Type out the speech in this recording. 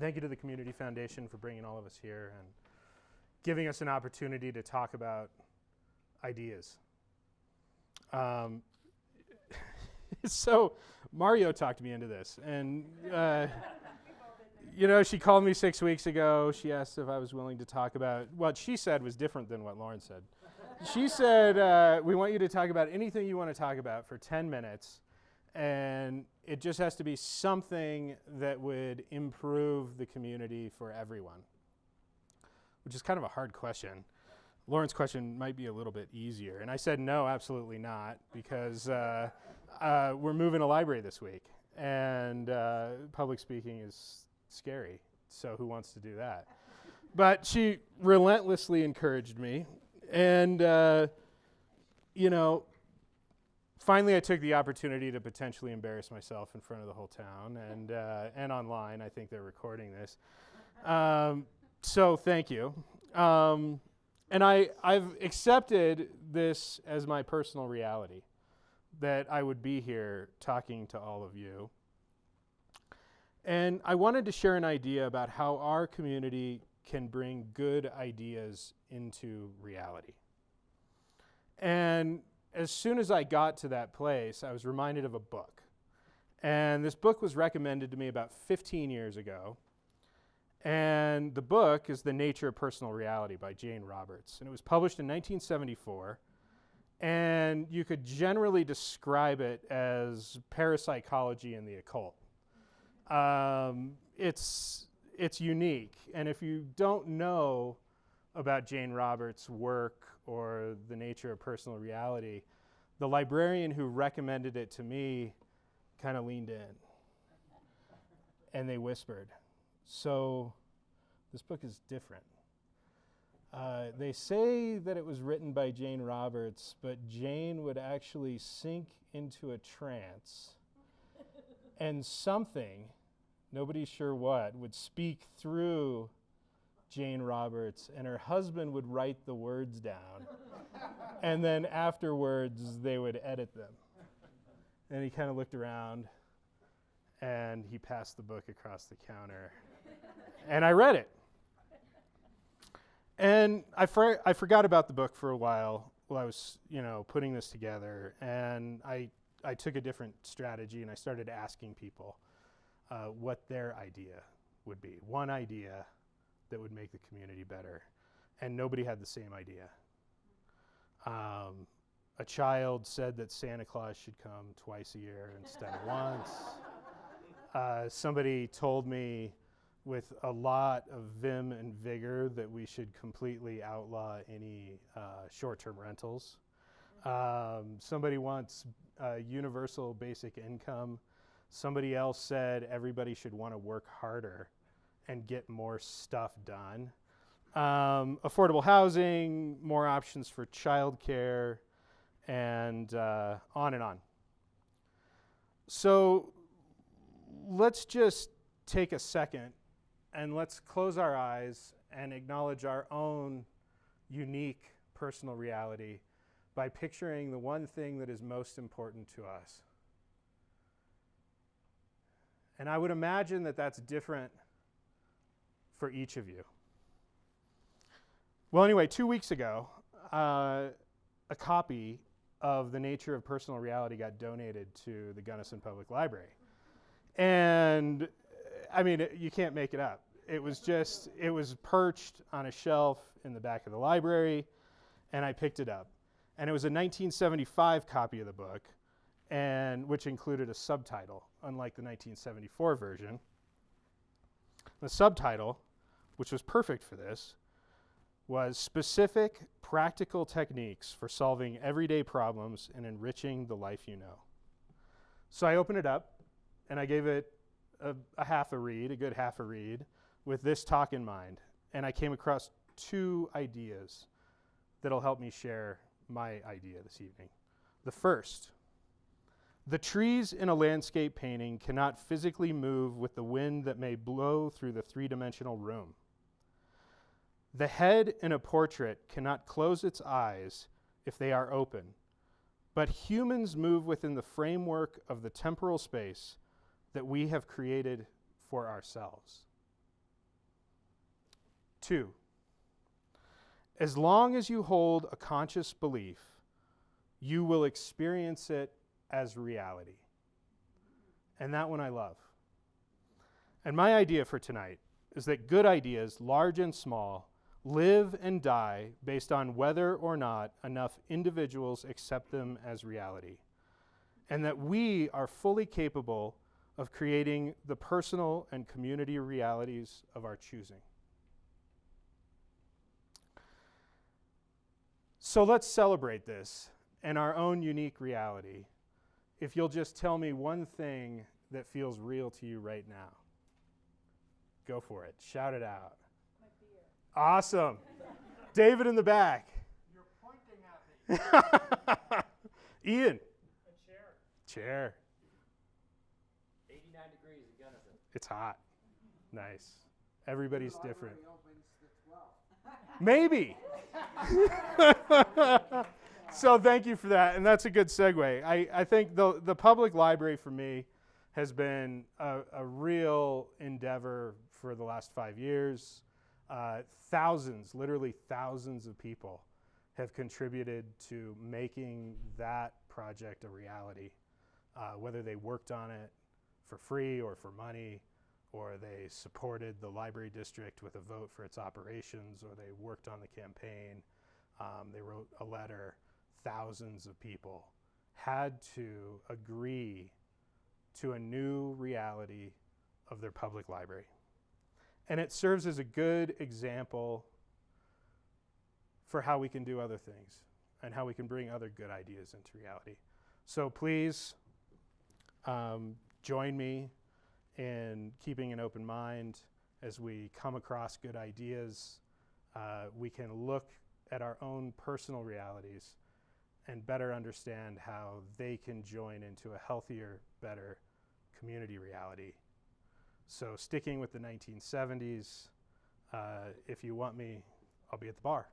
Thank you to the Community Foundation for bringing all of us here and giving us an opportunity to talk about ideas. So Mario talked me into this, and she called me 6 weeks ago. She asked if I was willing to talk about what she said was different than what Lauren said. She said, we want you to talk about anything you want to talk about for 10 minutes, and it just has to be something that would improve the community for everyone, which is kind of a hard question. Lauren's question might be a little bit easier. And I said, no, absolutely not, because we're moving a library this week, and public speaking is scary, so who wants to do that? But she relentlessly encouraged me, and finally I took the opportunity to potentially embarrass myself in front of the whole town, and online. I think they're recording this. So thank you. And I've accepted this as my personal reality, that I would be here talking to all of you. And I wanted to share an idea about how our community can bring good ideas into reality. And as soon as I got to that place, I was reminded of a book. And this book was recommended to me about 15 years ago. And the book is The Nature of Personal Reality by Jane Roberts. And it was published in 1974. And you could generally describe it as parapsychology and the occult. It's unique. And if you don't know about Jane Roberts' work or The Nature of Personal Reality, the librarian who recommended it to me kind of leaned in. And they whispered, so this book is different. They say that it was written by Jane Roberts, but Jane would actually sink into a trance, and something, nobody's sure what, would speak through Jane Roberts, and her husband would write the words down, and then afterwards they would edit them. And he kind of looked around, and he passed the book across the counter, and I read it. And I forgot about the book for a while I was, putting this together, and I took a different strategy, and I started asking people what their idea would be. One idea that would make the community better, and nobody had the same idea. A child said that Santa Claus should come twice a year instead of once. Somebody told me with a lot of vim and vigor that we should completely outlaw any short-term rentals. Somebody wants universal basic income. Somebody else said everybody should want to work harder and get more stuff done. Affordable housing, more options for childcare, and on and on. So let's just take a second and let's close our eyes and acknowledge our own unique personal reality by picturing the one thing that is most important to us. And I would imagine that that's different for each of you. Well, anyway, 2 weeks ago, a copy of The Nature of Personal Reality got donated to the Gunnison Public Library. And you can't make it up. It was perched on a shelf in the back of the library, and I picked it up. And it was a 1975 copy of the book, and which included a subtitle, unlike the 1974 version. The subtitle, which was perfect for this, was Specific Practical Techniques for Solving Everyday Problems and Enriching the Life You Know. So I opened it up, and I gave it a good half a read, with this talk in mind. And I came across two ideas that'll help me share my idea this evening. The first, the trees in a landscape painting cannot physically move with the wind that may blow through the three-dimensional room. The head in a portrait cannot close its eyes if they are open, but humans move within the framework of the temporal space that we have created for ourselves. 2, as long as you hold a conscious belief, you will experience it as reality. And that one I love. And my idea for tonight is that good ideas, large and small, live and die based on whether or not enough individuals accept them as reality. And that we are fully capable of creating the personal and community realities of our choosing. So let's celebrate this and our own unique reality. If you'll just tell me one thing that feels real to you right now. Go for it. Shout it out. My beer. Awesome. David in the back. You're pointing at me. Ian. A chair. Chair. 89 degrees in Gunnison. It's hot. Nice. Everybody's different. The library opens at 12. Maybe. So thank you for that, and that's a good segue. I think the public library for me has been a real endeavor for the last 5 years. Thousands, literally thousands of people have contributed to making that project a reality, whether they worked on it for free or for money, or they supported the library district with a vote for its operations, or they worked on the campaign, they wrote a letter. Thousands of people had to agree to a new reality of their public library. And it serves as a good example for how we can do other things and how we can bring other good ideas into reality. So please join me in keeping an open mind as we come across good ideas. We can look at our own personal realities and better understand how they can join into a healthier, better community reality. So sticking with the 1970s, if you want me, I'll be at the bar.